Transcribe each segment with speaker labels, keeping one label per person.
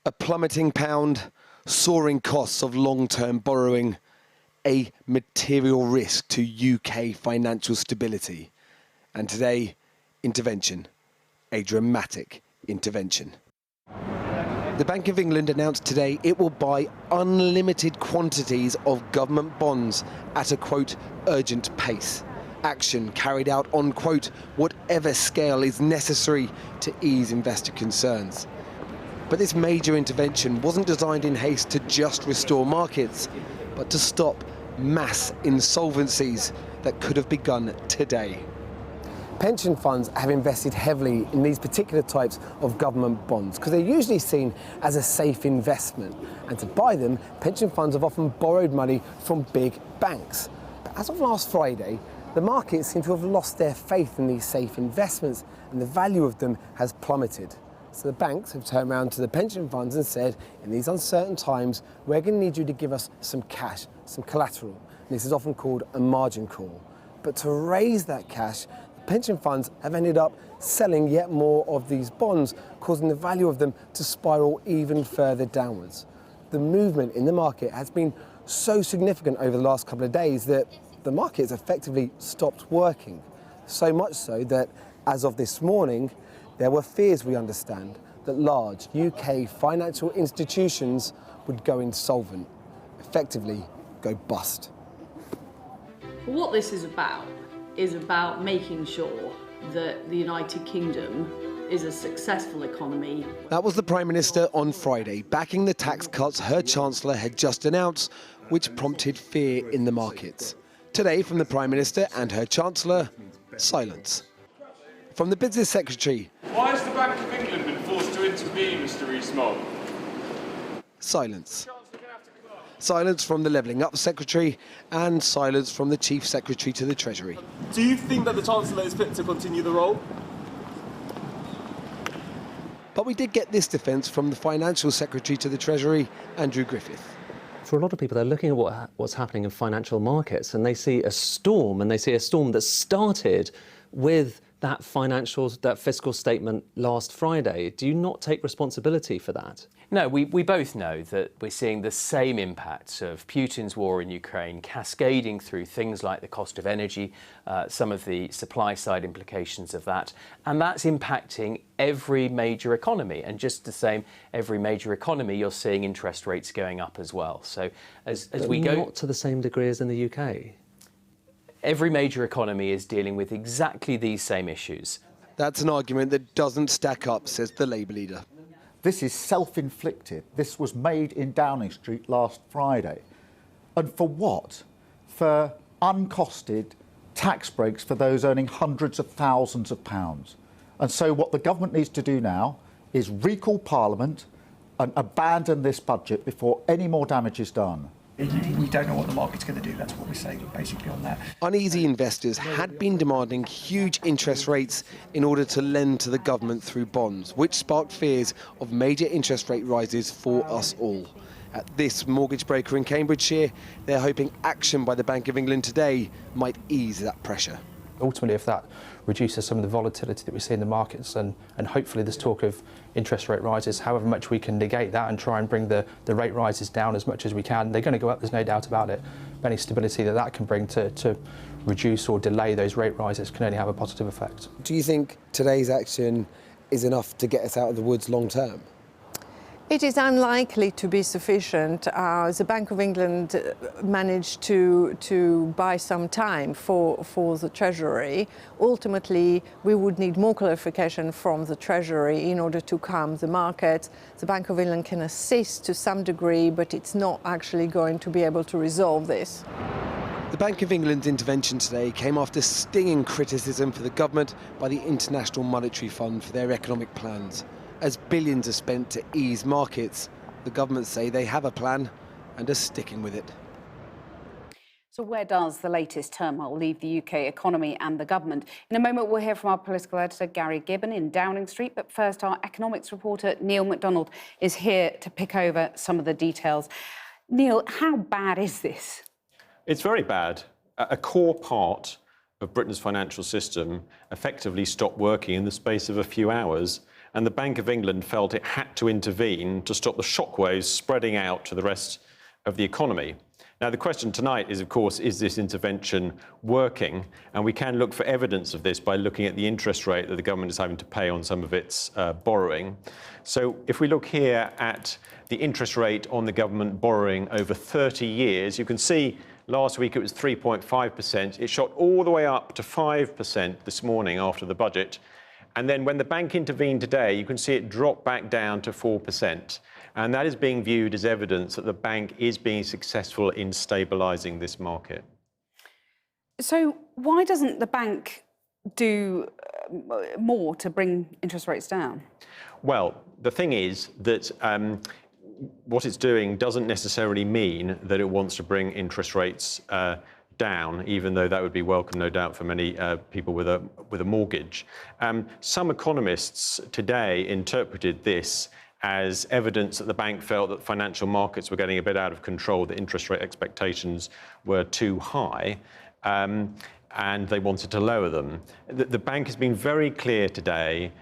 Speaker 1: A plummeting pound, soaring costs of long-term borrowing, a material risk to UK financial stability. And today, intervention, a dramatic intervention. The Bank of England announced today it will buy unlimited quantities of government bonds at a, quote, urgent pace. Action carried out on, quote, whatever scale is necessary to ease investor concerns. But this major intervention wasn't designed in haste to just restore markets, but to stop mass insolvencies that could have begun today. Pension funds have invested heavily in these particular types of government bonds because they're usually seen as a safe investment. And to buy them, pension funds have often borrowed money from big banks. But as of last Friday, the markets seem to have lost their faith in these safe investments and the value of them has plummeted. So the banks have turned around to the pension funds and said, in these uncertain times, we're going to need you to give us some cash, some collateral. And this is often called a margin call. But to raise that cash, the pension funds have ended up selling yet more of these bonds, causing the value of them to spiral even further downwards. The movement in the market has been so significant over the last couple of days that the market has effectively stopped working. So much so that, as of this morning, there were fears, we understand, that large UK financial institutions would go insolvent, effectively go bust.
Speaker 2: What this is about making sure that the United Kingdom is a successful economy.
Speaker 1: That was the Prime Minister on Friday, backing the tax cuts her Chancellor had just announced, which prompted fear in the markets. Today, from the Prime Minister and her Chancellor, silence. From the Business Secretary.
Speaker 3: Why has the Bank of England been forced to intervene, Mr Rees-Mogg?
Speaker 1: Silence. Silence from the Levelling Up Secretary and silence from the Chief Secretary to the Treasury.
Speaker 4: Do you think that the Chancellor is fit to continue the role?
Speaker 1: But we did get this defence from the Financial Secretary to the Treasury, Andrew Griffith.
Speaker 5: For a lot of people, they're looking at what's happening in financial markets and they see a storm, and they see a storm that started with that fiscal statement last Friday. Do you not take responsibility for that?
Speaker 6: No, we both know that we're seeing the same impacts of Putin's war in Ukraine cascading through things like the cost of energy, some of the supply side implications of that, and that's impacting every major economy. And just the same, every major economy, you're seeing interest rates going up as well. So as we go...
Speaker 5: Not to the same degree as in the UK.
Speaker 6: Every major economy is dealing with exactly these same issues.
Speaker 1: That's an argument that doesn't stack up, says the Labour leader.
Speaker 7: This is self-inflicted. This was made in Downing Street last Friday. And for what? For uncosted tax breaks for those earning hundreds of thousands of pounds. And so what the government needs to do now is recall Parliament and abandon this budget before any more damage is done.
Speaker 8: We don't know what the market's going to do. That's what we're saying, basically, on that.
Speaker 1: Uneasy investors had been demanding huge interest rates in order to lend to the government through bonds, which sparked fears of major interest rate rises for us all. At this mortgage broker in Cambridgeshire, they're hoping action by the Bank of England today might ease that pressure.
Speaker 9: Ultimately, if that reduces some of the volatility that we see in the markets, and hopefully this talk of interest rate rises, however much we can negate that and try and bring the rate rises down as much as we can, they're going to go up, there's no doubt about it. But any stability that can bring to reduce or delay those rate rises can only have a positive effect.
Speaker 1: Do you think today's action is enough to get us out of the woods long term?
Speaker 10: It is unlikely to be sufficient. The Bank of England managed to buy some time for the Treasury. Ultimately, we would need more clarification from the Treasury in order to calm the market. The Bank of England can assist to some degree, but it's not actually going to be able to resolve this.
Speaker 1: The Bank of England's intervention today came after stinging criticism for the government by the International Monetary Fund for their economic plans. As billions are spent to ease markets, the government say they have a plan and are sticking with it.
Speaker 11: So where does the latest turmoil leave the UK economy and the government? In a moment, we'll hear from our political editor, Gary Gibbon, in Downing Street. But first, our economics reporter, Neil MacDonald, is here to pick over some of the details. Neil, how bad is this?
Speaker 12: It's very bad. A core part of Britain's financial system effectively stopped working in the space of a few hours. and the Bank of England felt it had to intervene to stop the shockwaves spreading out to the rest of the economy. Now, the question tonight is, of course, is this intervention working? And we can look for evidence of this by looking at the interest rate that the government is having to pay on some of its borrowing. So if we look here at the interest rate on the government borrowing over 30 years, you can see last week it was 3.5%. It shot all the way up to 5% this morning after the budget. And then when the bank intervened today, you can see it drop back down to 4%. And that is being viewed as evidence that the bank is being successful in stabilising this market.
Speaker 11: So why doesn't the bank do more to bring interest rates down?
Speaker 12: Well, the thing is that what it's doing doesn't necessarily mean that it wants to bring interest rates down, even though that would be welcome, no doubt, for many people with a mortgage. Some economists today interpreted this as evidence that the bank felt that financial markets were getting a bit out of control, that interest rate expectations were too high, and they wanted to lower them. The bank has been very clear today,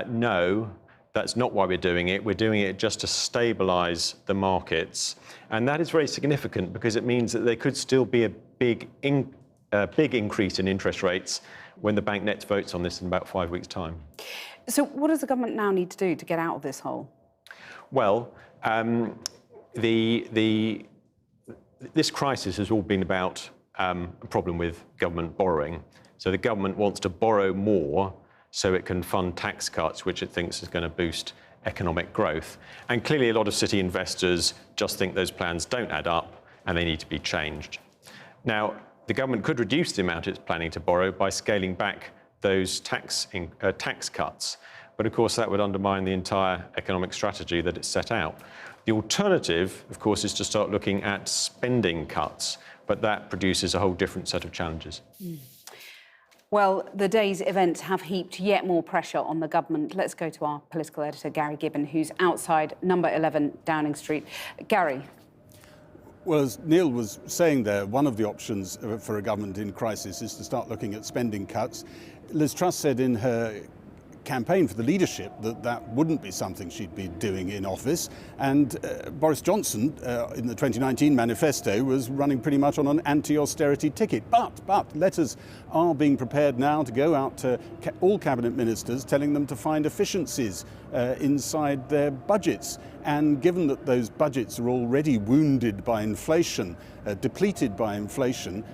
Speaker 12: no, that's not why we're doing it. We're doing it just to stabilise the markets. And that is very significant because it means that there could still be a big increase in interest rates when the bank next votes on this in about 5 weeks' time.
Speaker 11: So what does the government now need to do to get out of this hole?
Speaker 12: Well, this crisis has all been about a problem with government borrowing. So the government wants to borrow more so it can fund tax cuts, which it thinks is going to boost economic growth. And clearly a lot of city investors just think those plans don't add up and they need to be changed. Now, the government could reduce the amount it's planning to borrow by scaling back those tax cuts. But of course, that would undermine the entire economic strategy that it's set out. The alternative, of course, is to start looking at spending cuts, but that produces a whole different set of challenges.
Speaker 11: Well, the day's events have heaped yet more pressure on the government. Let's go to our political editor, Gary Gibbon, who's outside number 11 Downing Street. Gary.
Speaker 13: Well, as Neil was saying there, one of the options for a government in crisis is to start looking at spending cuts. Liz Truss said in her campaign for the leadership that wouldn't be something she'd be doing in office, and Boris Johnson in the 2019 manifesto was running pretty much on an anti-austerity ticket. But letters are being prepared now to go out to all cabinet ministers telling them to find efficiencies inside their budgets. And given that those budgets are already wounded by inflation, depleted by inflation,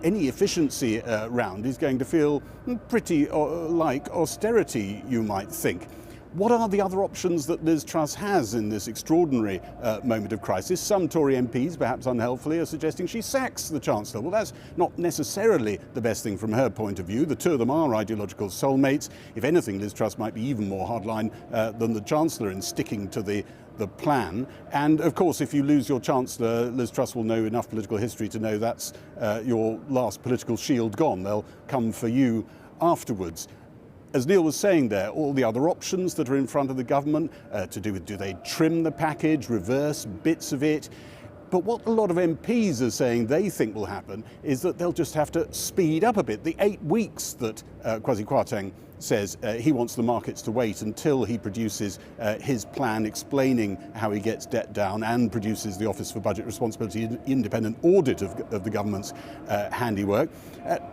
Speaker 13: any efficiency round is going to feel pretty like austerity, you might think. What are the other options that Liz Truss has in this extraordinary moment of crisis? Some Tory MPs, perhaps unhelpfully, are suggesting she sacks the Chancellor. Well, that's not necessarily the best thing from her point of view. The two of them are ideological soulmates. If anything, Liz Truss might be even more hardline than the Chancellor in sticking to the plan. And of course, if you lose your Chancellor, Liz Truss will know enough political history to know that's your last political shield gone. They'll come for you afterwards. As Neil was saying there, all the other options that are in front of the government to do with, do they trim the package, reverse bits of it? But what a lot of MPs are saying they think will happen is that they'll just have to speed up a bit. The 8 weeks that Kwasi Kwarteng says he wants the markets to wait until he produces his plan explaining how he gets debt down and produces the Office for Budget Responsibility independent audit of the government's handiwork.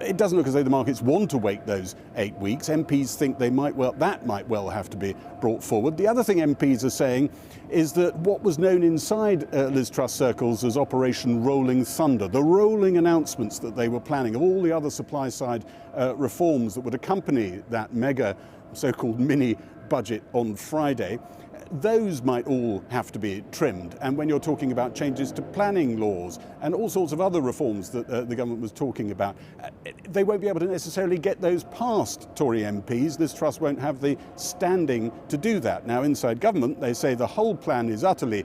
Speaker 13: It doesn't look as though the markets want to wait those 8 weeks. MPs think that might well have to be brought forward. The other thing MPs are saying is that what was known inside Liz Truss circles as Operation Rolling Thunder, the rolling announcements that they were planning of all the other supply side reforms that would accompany that mega so-called mini budget on Friday, those might all have to be trimmed. And when you're talking about changes to planning laws and all sorts of other reforms that the government was talking about, they won't be able to necessarily get those past Tory MPs. Liz Truss won't have the standing to do that. Now, inside government, they say the whole plan is utterly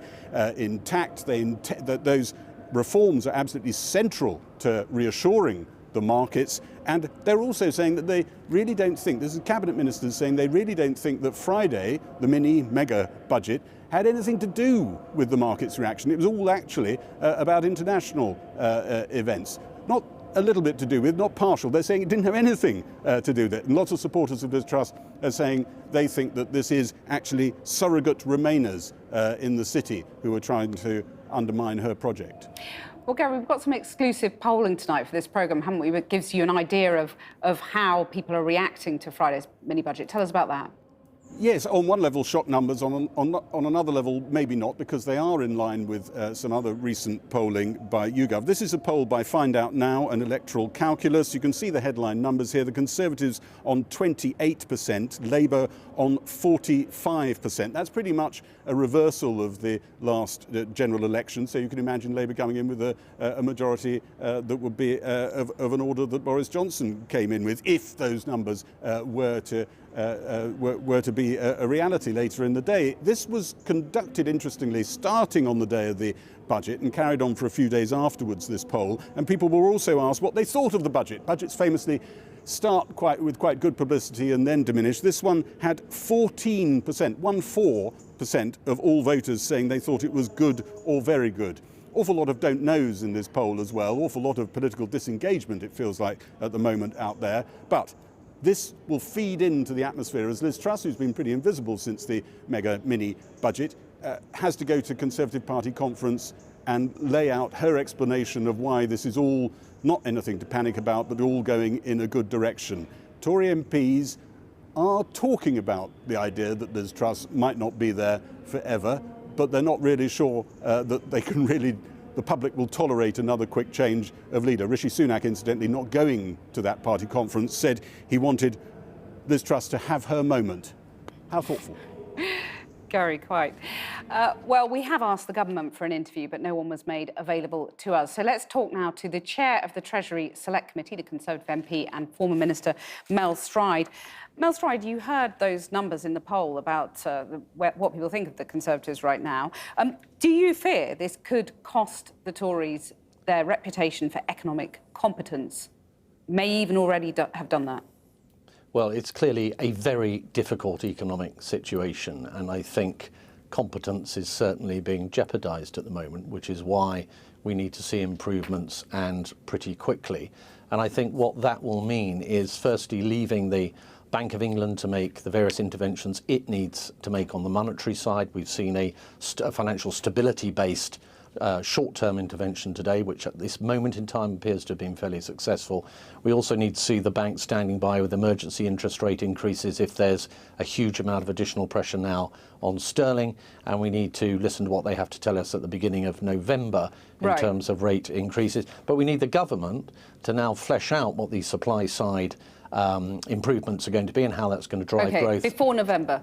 Speaker 13: intact. That those reforms are absolutely central to reassuring the markets, and they're also saying that they really don't think, this is cabinet ministers saying they really don't think that Friday, the mega budget, had anything to do with the market's reaction. It was all actually about international events. Not a little bit to do with, not partial. They're saying it didn't have anything to do with it. And lots of supporters of Liz Truss are saying they think that this is actually surrogate Remainers in the city who are trying to undermine her project.
Speaker 11: Well, Gary, we've got some exclusive polling tonight for this programme, haven't we? That gives you an idea of how people are reacting to Friday's mini-budget. Tell us about that.
Speaker 13: Yes, on one level, shock numbers. On another level, maybe not, because they are in line with some other recent polling by YouGov. This is a poll by Find Out Now and Electoral Calculus. You can see the headline numbers here. The Conservatives on 28%, Labour on 45%. That's pretty much a reversal of the last general election. So you can imagine Labour coming in with a majority that would be of an order that Boris Johnson came in with, if those numbers were to be a reality later in the day. This was conducted, interestingly, starting on the day of the budget and carried on for a few days afterwards, this poll. And people were also asked what they thought of the budget. Budgets famously start with quite good publicity and then diminish. This one had 14%, 14% of all voters saying they thought it was good or very good. Awful lot of don't knows in this poll as well. Awful lot of political disengagement, it feels like, at the moment out there. But this will feed into the atmosphere as Liz Truss, who's been pretty invisible since the mega mini budget, has to go to Conservative Party conference and lay out her explanation of why this is all not anything to panic about, but all going in a good direction. Tory MPs are talking about the idea that Liz Truss might not be there forever, but they're not really sure that they can really the public will tolerate another quick change of leader. Rishi Sunak, incidentally, not going to that party conference, said he wanted Liz Truss to have her moment. How thoughtful.
Speaker 11: Gary, quite. Well, we have asked the government for an interview, but no one was made available to us. So let's talk now to the chair of the Treasury Select Committee, the Conservative MP and former Minister Mel Stride. Mel Stride, you heard those numbers in the poll about what people think of the Conservatives right now. Do you fear this could cost the Tories their reputation for economic competence? May even already have done that?
Speaker 14: Well, it's clearly a very difficult economic situation, and I think competence is certainly being jeopardised at the moment, which is why we need to see improvements, and pretty quickly. And I think what that will mean is firstly leaving the Bank of England to make the various interventions it needs to make on the monetary side. We've seen a financial stability-based short-term intervention today, which at this moment in time appears to have been fairly successful. We also need to see the bank standing by with emergency interest rate increases if there's a huge amount of additional pressure now on sterling, and we need to listen to what they have to tell us at the beginning of November in terms of rate increases. But we need the government to now flesh out what the supply side improvements are going to be and how that's going to drive growth.
Speaker 11: Before November.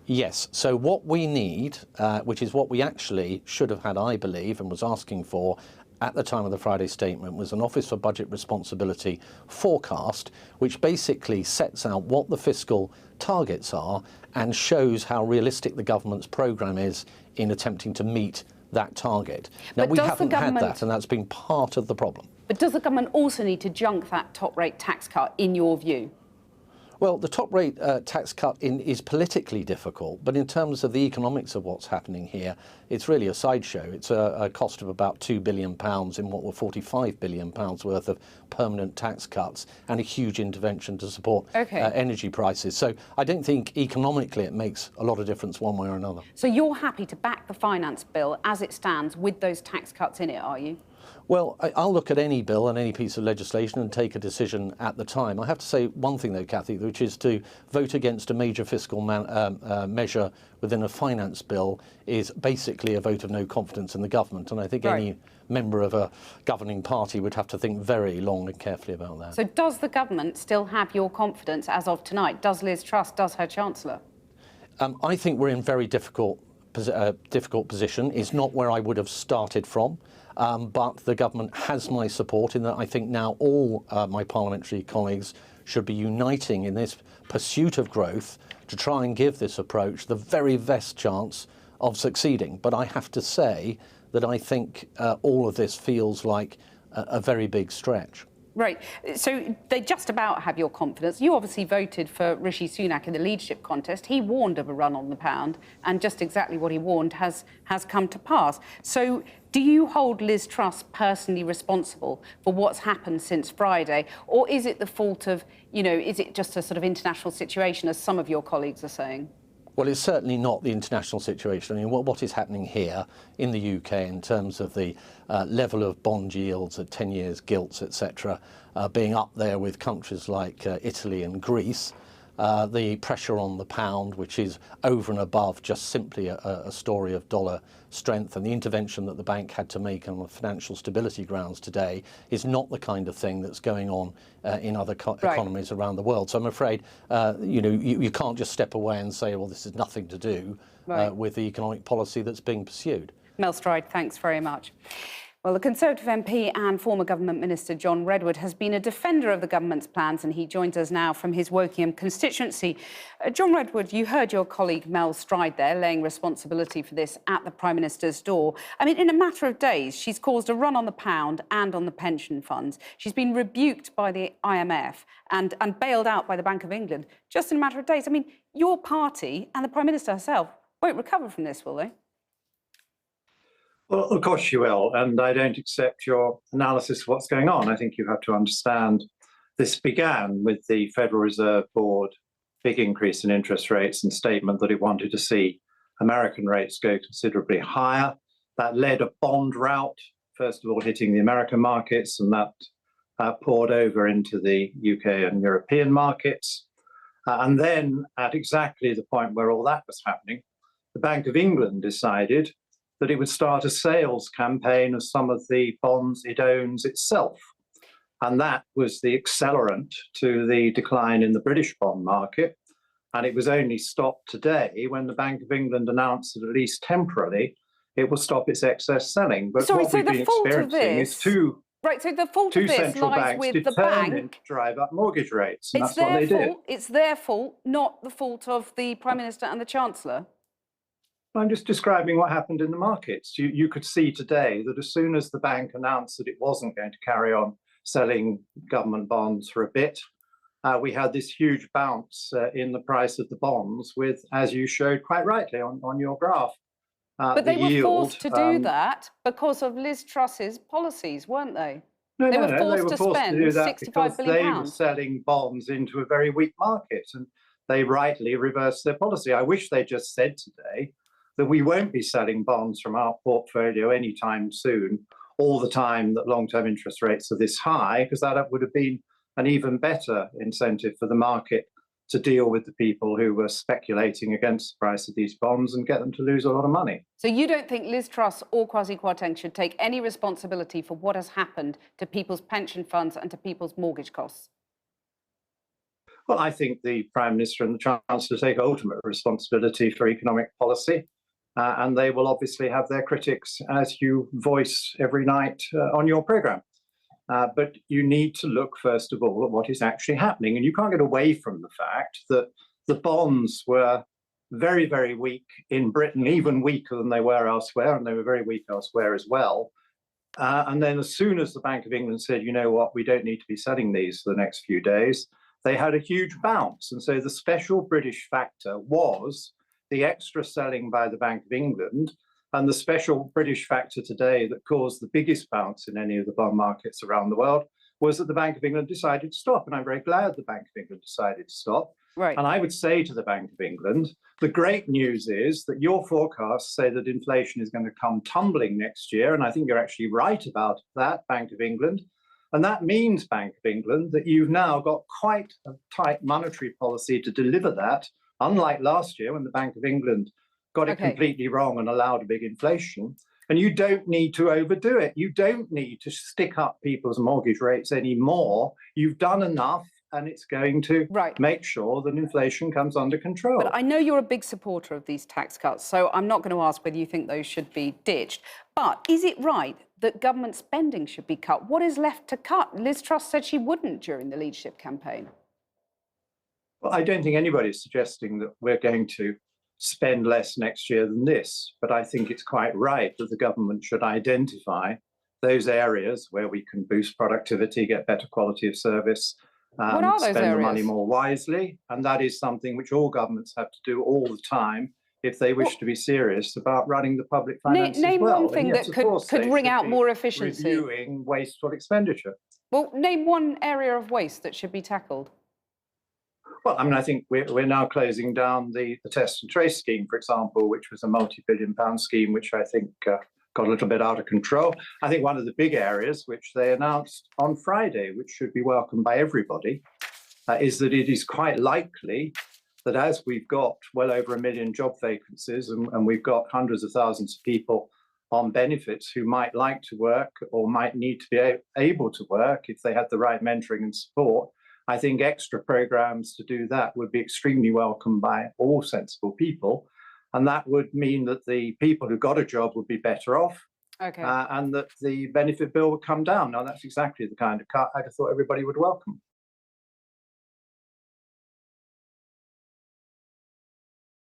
Speaker 14: Yes. So what we need, which is what we actually should have had, I believe, and was asking for at the time of the Friday statement, was an Office for Budget Responsibility forecast, which basically sets out what the fiscal targets are and shows how realistic the government's programme is in attempting to meet that target. Now, we haven't had that, and that's been part of the problem.
Speaker 11: But does the government also need to junk that top rate tax cut, in your view?
Speaker 14: Well, the top rate tax cut is politically difficult, but in terms of the economics of what's happening here, it's really a sideshow. It's a cost of about £2 billion in what were £45 billion worth of permanent tax cuts and a huge intervention to support energy prices. So I don't think economically it makes a lot of difference one way or another.
Speaker 11: So you're happy to back the finance bill as it stands with those tax cuts in it, are you?
Speaker 14: Well, I'll look at any bill and any piece of legislation and take a decision at the time. I have to say one thing, though, Cathy, which is to vote against a major fiscal measure within a finance bill is basically a vote of no confidence in the government. And I think any member of a governing party would have to think very long and carefully about that.
Speaker 11: So does the government still have your confidence as of tonight? Does Liz Truss, does her Chancellor?
Speaker 14: I think we're in very difficult position. It's not where I would have started from. But the government has my support in that I think now all my parliamentary colleagues should be uniting in this pursuit of growth to try and give this approach the very best chance of succeeding. But I have to say that I think all of this feels like a very big stretch.
Speaker 11: Right. So they just about have your confidence. You obviously voted for Rishi Sunak in the leadership contest. He warned of a run on the pound, and just exactly what he warned has come to pass. So do you hold Liz Truss personally responsible for what's happened since Friday? Or is it the fault of, is it just a sort of international situation, as some of your colleagues are saying?
Speaker 14: Well, it's certainly not the international situation. I mean, what is happening here in the UK in terms of the level of bond yields at 10 years gilts, etc., being up there with countries like Italy and Greece, the pressure on the pound, which is over and above just simply a story of dollar strength, and the intervention that the bank had to make on the financial stability grounds today is not the kind of thing that's going on in other economies around the world. So I'm afraid, you can't just step away and say, well, this has nothing to do with the economic policy that's being pursued.
Speaker 11: Mel Stride, thanks very much. Well, the Conservative MP and former Government Minister John Redwood has been a defender of the government's plans, and he joins us now from his Wokingham constituency. John Redwood, you heard your colleague Mel Stride there laying responsibility for this at the Prime Minister's door. I mean, in a matter of days, she's caused a run on the pound and on the pension funds. She's been rebuked by the IMF and bailed out by the Bank of England just in a matter of days. I mean, your party and the Prime Minister herself won't recover from this, will they?
Speaker 15: Well, of course you will, and I don't accept your analysis of what's going on. I think you have to understand this began with the Federal Reserve Board big increase in interest rates and statement that it wanted to see American rates go considerably higher. That led a bond rout, first of all hitting the American markets, and that poured over into the UK and European markets. And then at exactly the point where all that was happening, the Bank of England decided that it would start a sales campaign of some of the bonds it owns itself. And that was the accelerant to the decline in the British bond market. And it was only stopped today when the Bank of England announced that, at least temporarily, it will stop its excess selling. But what we've been experiencing is two central banks determined to drive up mortgage rates, and that's what they did.
Speaker 11: It's their fault, not the fault of the Prime Minister and the Chancellor.
Speaker 15: I'm just describing what happened in the markets. You could see today that as soon as the bank announced that it wasn't going to carry on selling government bonds for a bit, we had this huge bounce in the price of the bonds with, as you showed quite rightly on your graph.
Speaker 11: But they were forced to do that because of Liz Truss's policies, weren't they?
Speaker 15: No,
Speaker 11: they
Speaker 15: no,
Speaker 11: were
Speaker 15: no,
Speaker 11: forced
Speaker 15: they were
Speaker 11: to
Speaker 15: forced
Speaker 11: spend
Speaker 15: to do that
Speaker 11: £65
Speaker 15: because
Speaker 11: billion.
Speaker 15: they were selling bonds into a very weak market, and they rightly reversed their policy. I wish they just said today that we won't be selling bonds from our portfolio anytime soon, all the time that long-term interest rates are this high, because that would have been an even better incentive for the market to deal with the people who were speculating against the price of these bonds and get them to lose a lot of money.
Speaker 11: So you don't think Liz Truss or Kwasi Kwarteng should take any responsibility for what has happened to people's pension funds and to people's mortgage costs?
Speaker 15: Well, I think the Prime Minister and the Chancellor take ultimate responsibility for economic policy. And they will obviously have their critics, as you voice every night on your programme. But you need to look, first of all, at what is actually happening. And you can't get away from the fact that the bonds were very, very weak in Britain, even weaker than they were elsewhere, and they were very weak elsewhere as well. And then as soon as the Bank of England said, you know what, we don't need to be selling these for the next few days, they had a huge bounce. And so the special British factor was the extra selling by the Bank of England, and the special British factor today that caused the biggest bounce in any of the bond markets around the world was that the Bank of England decided to stop. And I'm very glad the Bank of England decided to stop.
Speaker 11: Right.
Speaker 15: And I would say to the Bank of England, the great news is that your forecasts say that inflation is going to come tumbling next year. And I think you're actually right about that, Bank of England. And that means, Bank of England, that you've now got quite a tight monetary policy to deliver that. Unlike last year when the Bank of England got it completely wrong and allowed a big inflation. And you don't need to overdo it. You don't need to stick up people's mortgage rates anymore. You've done enough, and it's going to make sure that inflation comes under control.
Speaker 11: But I know you're a big supporter of these tax cuts, so I'm not going to ask whether you think those should be ditched. But is it right that government spending should be cut? What is left to cut? Liz Truss said she wouldn't during the leadership campaign.
Speaker 15: Well, I don't think anybody's suggesting that we're going to spend less next year than this, but I think it's quite right that the government should identify those areas where we can boost productivity, get better quality of service,
Speaker 11: What are those
Speaker 15: spend the money
Speaker 11: areas?
Speaker 15: more wisely. And that is something which all governments have to do all the time if they wish to be serious about running the public finances
Speaker 11: Name
Speaker 15: well.
Speaker 11: one thing
Speaker 15: And yes,
Speaker 11: that
Speaker 15: of course,
Speaker 11: could
Speaker 15: they
Speaker 11: wring
Speaker 15: should
Speaker 11: out
Speaker 15: be
Speaker 11: more efficiency.
Speaker 15: reviewing wasteful expenditure.
Speaker 11: Well, name one area of waste that should be tackled.
Speaker 15: Well, I mean, I think we're now closing down the test and trace scheme, for example, which was a multi-billion-pound scheme, which I think got a little bit out of control. I think one of the big areas which they announced on Friday, which should be welcomed by everybody, is that it is quite likely that as we've got well over 1 million job vacancies and we've got hundreds of thousands of people on benefits who might like to work or might need to be able to work if they had the right mentoring and support, I think extra programs to do that would be extremely welcome by all sensible people. And that would mean that the people who got a job would be better off.
Speaker 11: Okay.
Speaker 15: And that the benefit bill would come down. Now, that's exactly the kind of cut I'd have thought everybody would welcome.